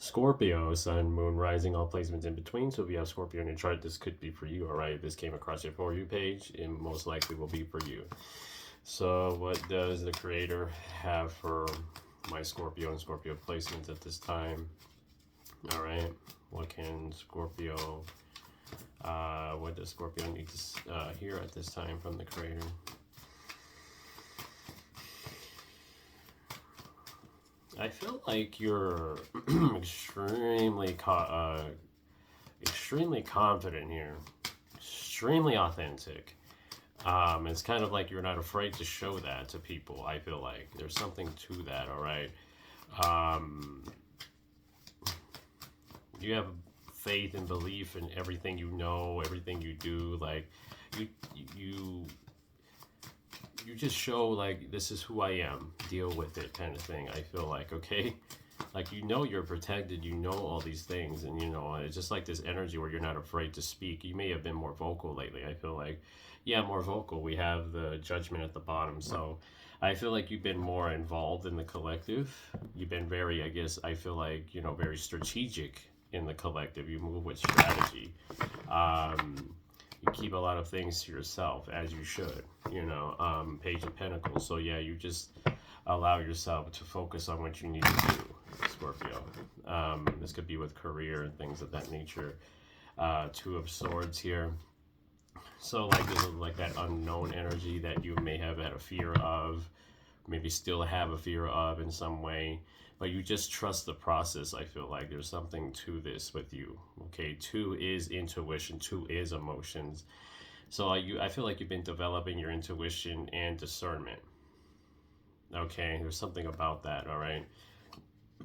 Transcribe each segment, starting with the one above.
Scorpio, Sun, Moon, Rising, all placements in between. So if you have Scorpio in your chart, this could be for you, all right? If this came across your For You page, it most likely will be for you. So what does the Creator have for my Scorpio and Scorpio placements at this time? All right, what can Scorpio, what does Scorpio need to hear at this time from the Creator? I feel like you're extremely extremely confident here, extremely authentic. It's kind of like you're not afraid to show that to people. I feel like there's something to that. All right, um, you have faith and belief in everything you know, everything you do. Like you, you you just show like this is who I am, deal with it kind of thing. I feel like, okay, like you're protected, all these things, and it's just like this energy where you're not afraid to speak. You may have been more vocal lately. I feel like, yeah, more vocal. We have the Judgment at the bottom, so I feel like you've been more involved in the collective. You've been very, I guess, I feel like very strategic in the collective. You move with strategy. You keep a lot of things to yourself, as you should. Page of Pentacles. So yeah, you just allow yourself to focus on what you need to do, Scorpio. This could be with career and things of that nature. Two of Swords here. So like this is like that unknown energy that you may have had a fear of, maybe still have a fear of in some way, but you just trust the process. I feel like there's something to this with you. Okay, two is intuition, two is emotions. So I feel like you've been developing your intuition and discernment. Okay, there's something about that. All right.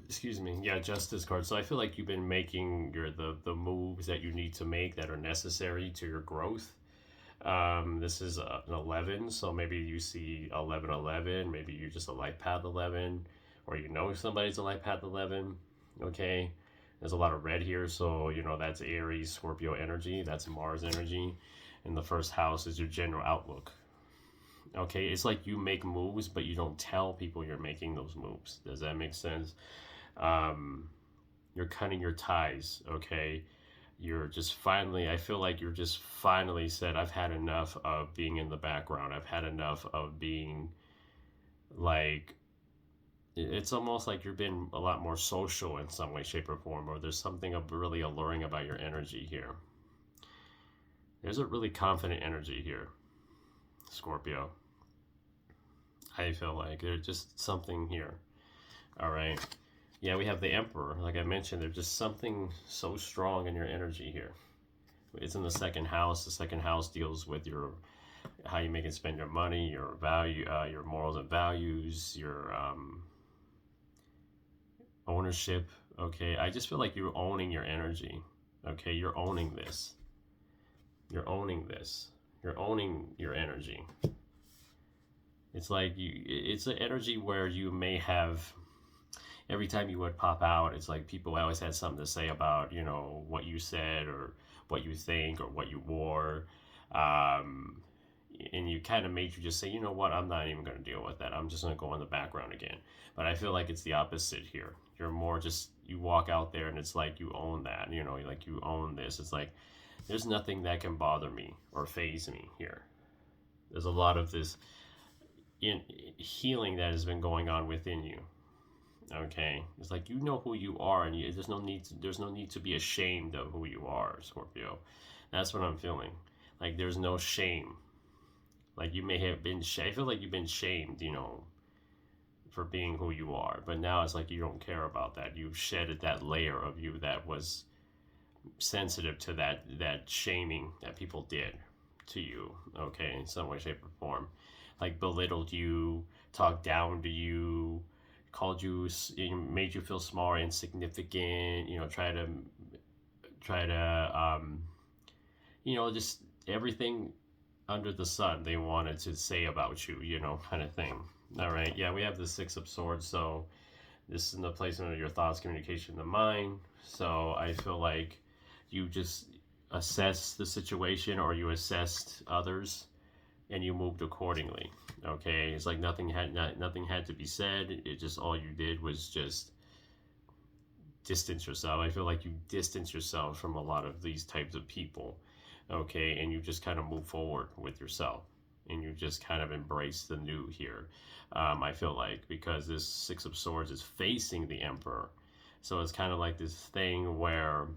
Excuse me. Yeah, Justice card. So I feel like you've been making the moves that you need to make that are necessary to your growth. This is an 11, so maybe you see 1111, maybe you're just a life path 11, or somebody's a life path 11. Okay, there's a lot of red here, so that's Aries, Scorpio energy, that's Mars energy, and the first house is your general outlook. Okay, it's like you make moves, but you don't tell people you're making those moves. Does that make sense? Um, you're cutting your ties, okay? I feel like you're just finally said, I've had enough of being in the background. I've had enough of being like, it's almost like you've been a lot more social in some way, shape, or form, or there's something of really alluring about your energy here. There's a really confident energy here, Scorpio. I feel like there's just something here. All right. Yeah, we have the Emperor. Like I mentioned, there's just something so strong in your energy here. It's in the second house. The second house deals with how you make and spend your money, your value, your morals and values, your ownership. Okay, I just feel like you're owning your energy. Okay, you're owning this. You're owning this. You're owning your energy. It's like it's an energy where you may have, every time you would pop out, it's like people always had something to say about, what you said or what you think or what you wore. And you kind of made you just say, you know what, I'm not even going to deal with that. I'm just going to go in the background again. But I feel like it's the opposite here. You're more just, you walk out there and it's like you own that, like you own this. It's like, there's nothing that can bother me or faze me here. There's a lot of this healing that has been going on within you. Okay, it's like who you are, and there's no need to be ashamed of who you are, Scorpio. That's what I'm feeling. Like there's no shame. Like you may have been. I feel like you've been shamed, for being who you are. But now it's like you don't care about that. You've shedded that layer of you that was sensitive to that shaming that people did to you. Okay, in some way, shape, or form, like belittled you, talked down to you, called you, made you feel small or insignificant, try to just everything under the sun they wanted to say about you, kind of thing. All right, yeah, we have the Six of Swords, so this is in the placement of your thoughts, communication, the mind. So I feel like you just assess the situation, or you assessed others and you moved accordingly. Okay, it's like nothing had to be said. It just, all you did was just distance yourself. I feel like you distance yourself from a lot of these types of people, okay? And you just kind of move forward with yourself, and you just kind of embrace the new here. I feel like, because this Six of Swords is facing the Emperor, so it's kind of like this thing where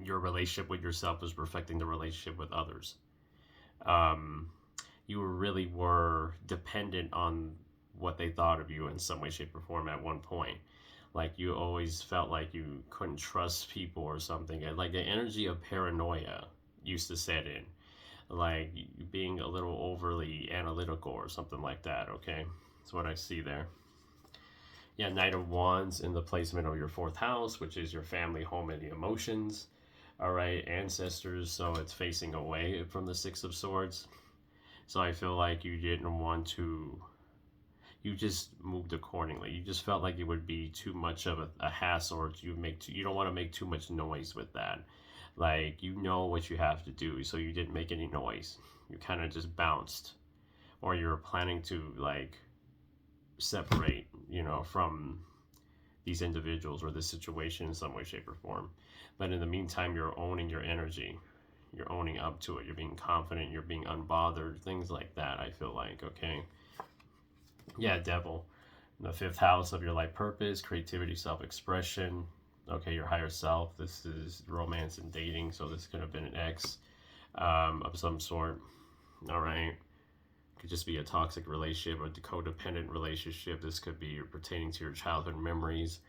your relationship with yourself is perfecting the relationship with others. Um, you really were dependent on what they thought of you in some way, shape, or form at one point. Like, you always felt like you couldn't trust people or something. And like, the energy of paranoia used to set in, like being a little overly analytical or something like that. Okay, that's what I see there. Yeah, Knight of Wands in the placement of your fourth house, which is your family, home, and the emotions. All right, ancestors. So it's facing away from the Six of Swords. So I feel like you didn't want to, you just moved accordingly. You just felt like it would be too much of a hassle, or you don't want to make too much noise with that. Like, you know what you have to do, so you didn't make any noise. You kind of just bounced, or you're planning to like separate, from these individuals or this situation in some way, shape, or form. But in the meantime, you're owning your energy. You're owning up to it. You're being confident. You're being unbothered. Things like that, I feel like, okay? Yeah, Devil. The fifth house of your life purpose, creativity, self-expression. Okay, your higher self. This is romance and dating. So this could have been an ex of some sort. All right. Could just be a toxic relationship, a codependent relationship. This could be pertaining to your childhood memories.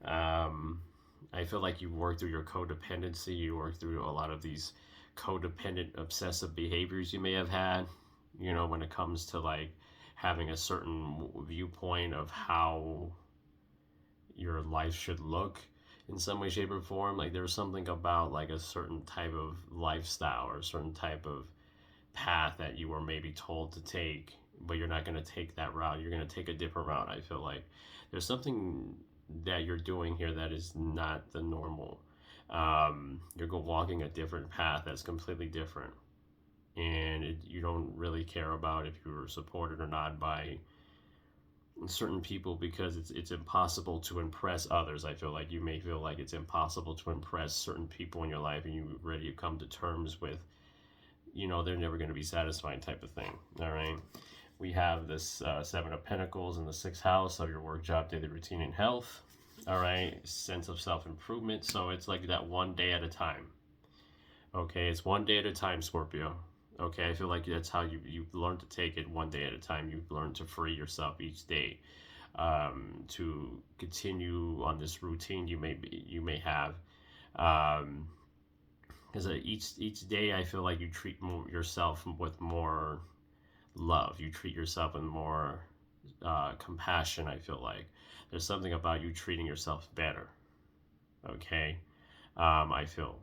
I feel like you work through your codependency. You work through a lot of these codependent obsessive behaviors you may have had, when it comes to like having a certain viewpoint of how your life should look in some way, shape, or form. Like, there's something about like a certain type of lifestyle or a certain type of path that you were maybe told to take, but you're not going to take that route. You're going to take a different route. I feel like there's something that you're doing here that is not the normal. You're walking a different path that's completely different, and you don't really care about if you were supported or not by certain people, because it's impossible to impress others. I feel like you may feel like it's impossible to impress certain people in your life, and you ready to come to terms with, they're never going to be satisfied type of thing. All right. We have this Seven of Pentacles in the sixth house of your work, job, daily routine, and health. All right. Sense of self-improvement. So it's like that one day at a time. Okay. It's one day at a time, Scorpio. Okay. I feel like that's how you learn to take it one day at a time. You've learned to free yourself each day, to continue on this routine you may have. Because each day I feel like you treat yourself with more love. You treat yourself with more compassion. I feel like there's something about you treating yourself better. Okay, I feel,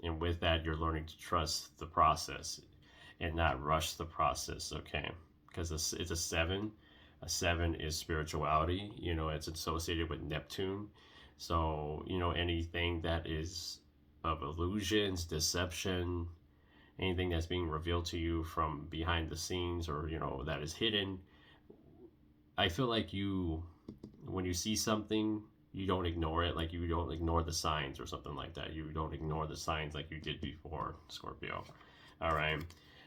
and with that, you're learning to trust the process and not rush the process. Okay, because it's a seven. A seven is spirituality. It's associated with Neptune. So anything that is of illusions, deception, anything that's being revealed to you from behind the scenes, or that is hidden. I feel like when you see something, you don't ignore it. Like, you don't ignore the signs or something like that. You don't ignore the signs like you did before, Scorpio. All right.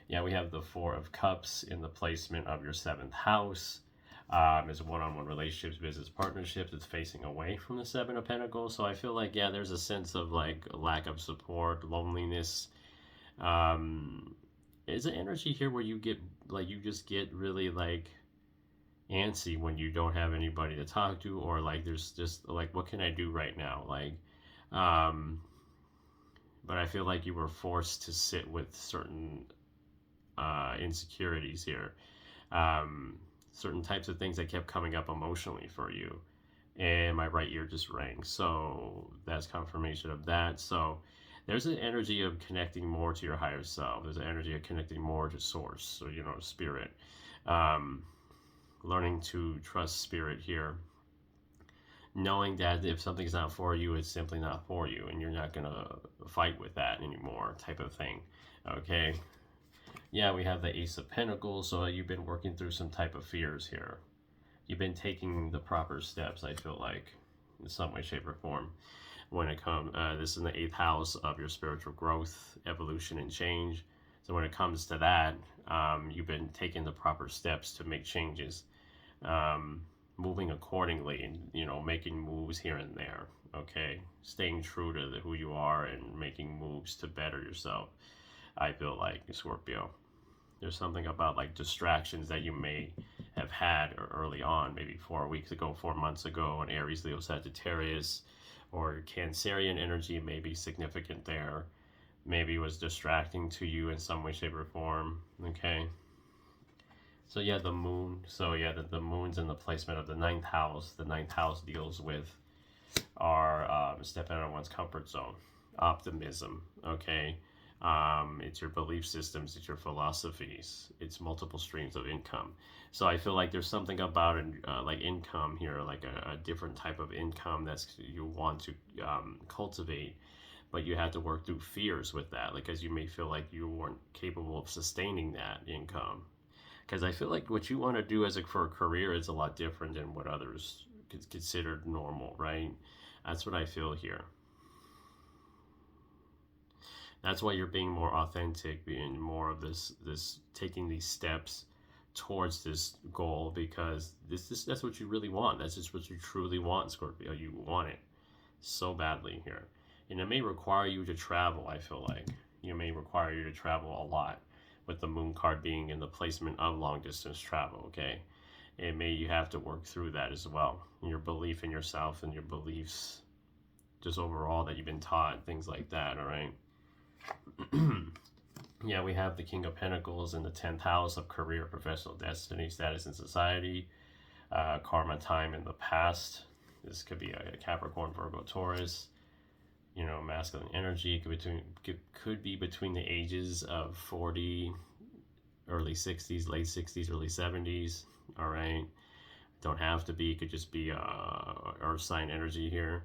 Yeah, we have the Four of Cups in the placement of your seventh house. Is one-on-one relationships, business partnerships. It's facing away from the Seven of Pentacles. So I feel like, yeah, there's a sense of like lack of support, loneliness. Is an energy here where you just get really like antsy when you don't have anybody to talk to, or like there's just like, what can I do right now? Like, but I feel like you were forced to sit with certain insecurities here. Certain types of things that kept coming up emotionally for you, and my right ear just rang, so that's confirmation of that. So there's an energy of connecting more to your higher self. There's an energy of connecting more to source, or spirit. Learning to trust spirit here, knowing that if something's not for you, it's simply not for you, and you're not gonna fight with that anymore, type of thing. Okay. Yeah, we have the Ace of Pentacles, so you've been working through some type of fears here. You've been taking the proper steps, I feel like. in some way, shape, or form. When it comes, this is in the 8th house of your spiritual growth, evolution, and change. So when it comes to that, you've been taking the proper steps to make changes, moving accordingly, and making moves here and there. Okay, staying true to who you are and making moves to better yourself. I feel like, Scorpio. There's something about like distractions that you may have had early on, maybe 4 weeks ago, 4 months ago, an Aries, Leo, Sagittarius, or Cancerian energy may be significant there. Maybe it was distracting to you in some way, shape, or form. Okay. So yeah, the moon. So yeah, the moon's in the placement of the 9th house. The 9th house deals with our stepping out of one's comfort zone, optimism. Okay. It's your belief systems, it's your philosophies, it's multiple streams of income. So I feel like there's something about like income here, like a different type of income that's you want to cultivate, but you have to work through fears with that, like, because you may feel like you weren't capable of sustaining that income. Because I feel like what you want to do for a career is a lot different than what others considered normal, right? That's what I feel here. That's why you're being more authentic, being more of this taking these steps towards this goal, because that's what you really want. That's just what you truly want, Scorpio. You want it so badly here. And it may require you to travel, I feel like. It may require you to travel a lot, with the moon card being in the placement of long distance travel, okay? You have to work through that as well. Your belief in yourself and your beliefs just overall that you've been taught, things like that, all right? Yeah, we have the King of Pentacles in the 10th house of career, professional destiny, status in society, karma, time in the past. This could be a Capricorn, Virgo, Taurus. Masculine energy could be between the ages of 40, early 60s, late 60s, early 70s. All right, don't have to be. It could just be earth sign energy here.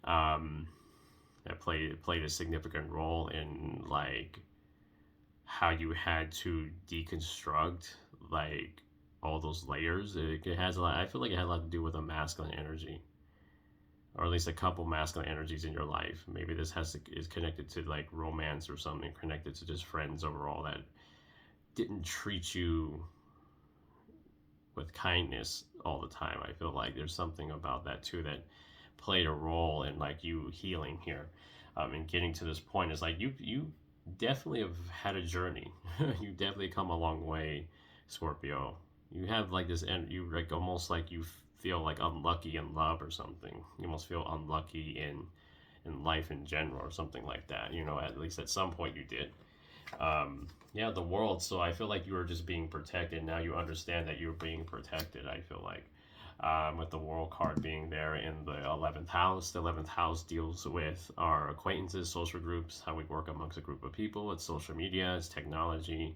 That played a significant role in like how you had to deconstruct like all those layers. It has a lot. I feel like it had a lot to do with a masculine energy, or at least a couple masculine energies in your life. Maybe this is connected to like romance or something, connected to just friends overall that didn't treat you with kindness all the time. I feel like there's something about that too that played a role in like you healing here, and getting to this point. Is like you definitely have had a journey. You definitely come a long way, Scorpio. You have like this, and you like almost like you feel like unlucky in love or something. You almost feel unlucky in life in general or something like that. At least at some point you did. Yeah, the world. So I feel like you were just being protected. Now you understand that you're being protected, I feel like. With the world card being there in the 11th house. The 11th house deals with our acquaintances, social groups, how we work amongst a group of people. It's social media, it's technology,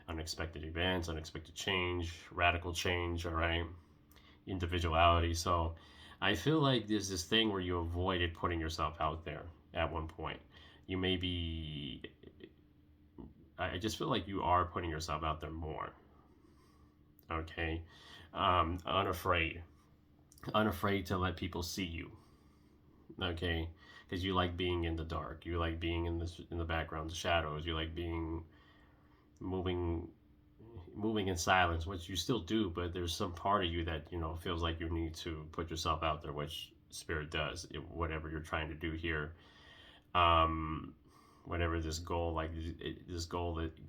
unexpected events, unexpected change, radical change, all right? Individuality. So I feel like there's this thing where you avoided putting yourself out there at one point. You may be, I just feel like you are putting yourself out there more, okay? Unafraid to let people see you, okay? Because you like being in the dark, you like being in the background, the shadows, you like being moving in silence, which you still do, but there's some part of you that feels like you need to put yourself out there, which Spirit does. Whatever you're trying to do here, whatever this goal,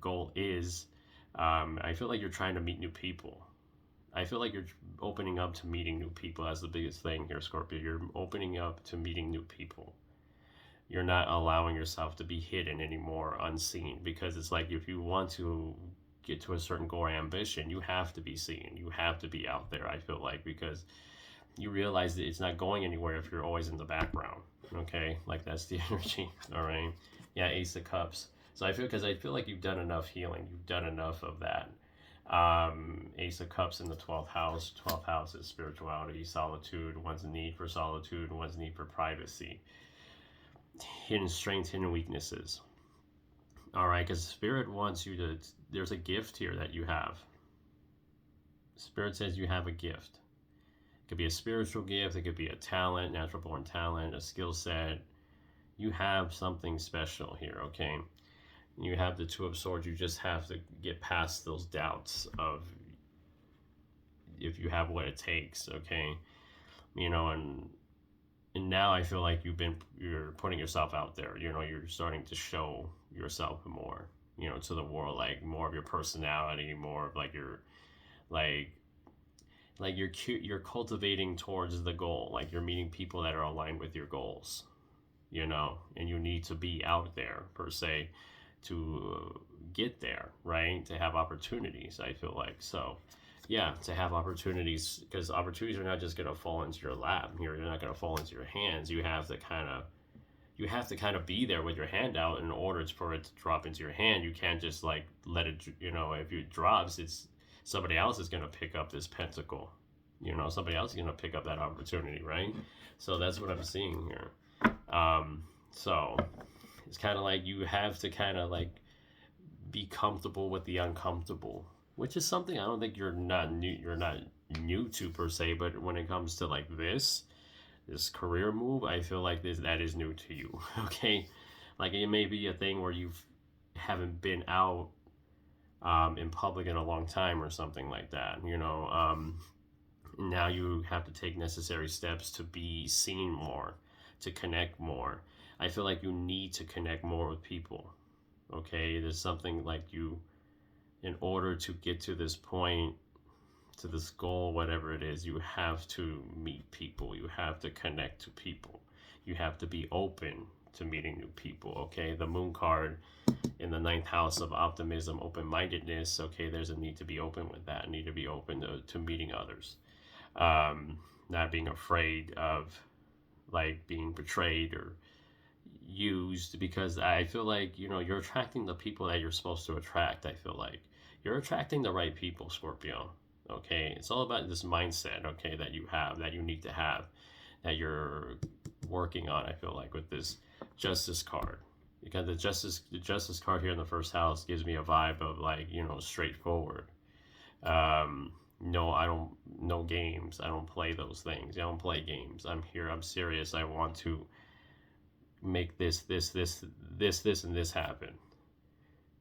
goal is, I feel like you're trying to meet new people. I feel like you're opening up to meeting new people as the biggest thing here, Scorpio. You're opening up to meeting new people. You're not allowing yourself to be hidden anymore, unseen, because it's like if you want to get to a certain goal or ambition, you have to be seen. You have to be out there, I feel like, because you realize that it's not going anywhere if you're always in the background, okay? Like, that's the energy, all right? Yeah, Ace of Cups. So I feel like you've done enough healing. You've done enough of that. Ace of Cups in the 12th house. 12th house is spirituality, solitude, one's need for solitude, one's need for privacy, hidden strengths, hidden weaknesses. All right, because Spirit wants you to, there's a gift here that you have. Spirit says you have a gift. It could be a spiritual gift, it could be a talent, natural born talent, a skill set. You have something special here, okay? You have the Two of Swords. You just have to get past those doubts of if you have what it takes, okay? You know, and now I feel like you're putting yourself out there. You know, you're starting to show yourself more, you know, to the world, like more of your personality, more of like your like you're cultivating towards the goal. Like you're meeting people that are aligned with your goals, you know, and you need to be out there per se to get there, right? To have opportunities, I feel like. So yeah, to have opportunities, because opportunities are not just going to fall into your lap. You're not going to fall into your hands. You have to kind of be there with your hand out in order for it to drop into your hand. You can't just like let it, you know, if it drops, it's somebody else is going to pick up this pentacle. You know, somebody else is going to pick up that opportunity, right? So that's what I'm seeing here. So it's kind of like you have to kind of like be comfortable with the uncomfortable, which is something I don't think you're not new to per se, but when it comes to like this career move, I feel like that is new to you. Okay, like it may be a thing where you haven't been out in public in a long time or something like that, you know. Now you have to take necessary steps to be seen more, to connect more. I feel like you need to connect more with people. Okay, there's something like you, in order to get to this point, to this goal, whatever it is, you have to meet people. You have to connect to people. You have to be open to meeting new people. Okay, the moon card in the ninth house of optimism, open-mindedness. Okay, there's a need to be open with that. Need to be open to meeting others. Not being afraid of like being betrayed or used, because I feel like, you know, you're attracting the people that you're supposed to attract. I feel like you're attracting the right people, Scorpio. Okay, it's all about this mindset, okay, that you have, that you need to have, that you're working on. I feel like with this Justice card, because the Justice card here in the first house gives me a vibe of like, you know, straightforward. No, I don't, no games. I don't play those things. I don't play games. I'm here. I'm serious. I want to make this, and this happen.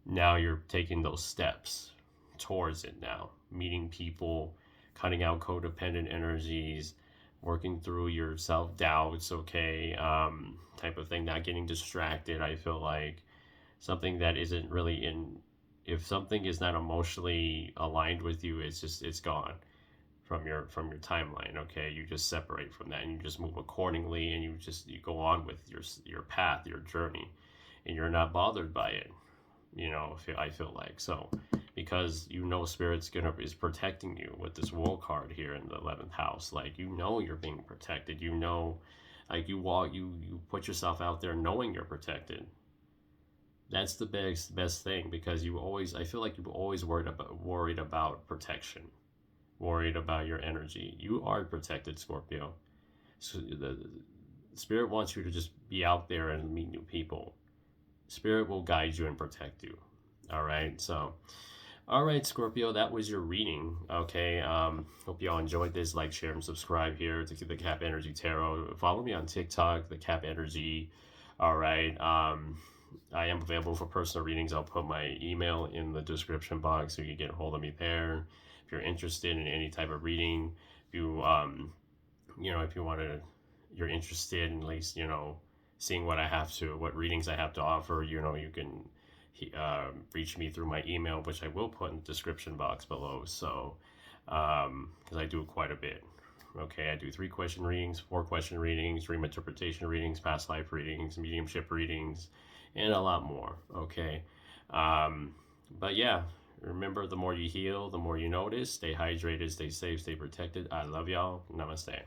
Now you're taking those steps towards it now. Meeting people, cutting out codependent energies, working through your self-doubts, okay, type of thing, not getting distracted. I feel like something that isn't really in, if something is not emotionally aligned with you, it's gone from your timeline. Okay, you just separate from that and you just move accordingly, and you go on with your path, your journey, and you're not bothered by it. You know, I feel like so, because you know Spirit's is protecting you with this World card here in the 11th house. Like, you know, you're being protected. You know, like you put yourself out there knowing you're protected. That's the best thing, because I feel like you've always worried about protection, worried about your energy. You are protected, Scorpio. So the Spirit wants you to just be out there and meet new people. Spirit will guide you and protect you. All right, so all right, Scorpio, that was your reading. Okay, hope y'all enjoyed this. Like, share, and subscribe here to the Cap Energy Tarot. Follow me on TikTok, the Cap Energy. All right, I am available for personal readings. I'll put my email in the description box so you can get a hold of me there. If you're interested in any type of reading, if you you know, if you want to, you're interested in at least, you know, seeing what readings I have to offer, you know, you can reach me through my email, which I will put in the description box below. So, because I do quite a bit. Okay, I do 3-question readings, 4-question readings, dream interpretation readings, past life readings, mediumship readings, and a lot more. Okay, but yeah, remember, the more you heal, the more you notice. Stay hydrated, stay safe, stay protected. I love y'all. Namaste.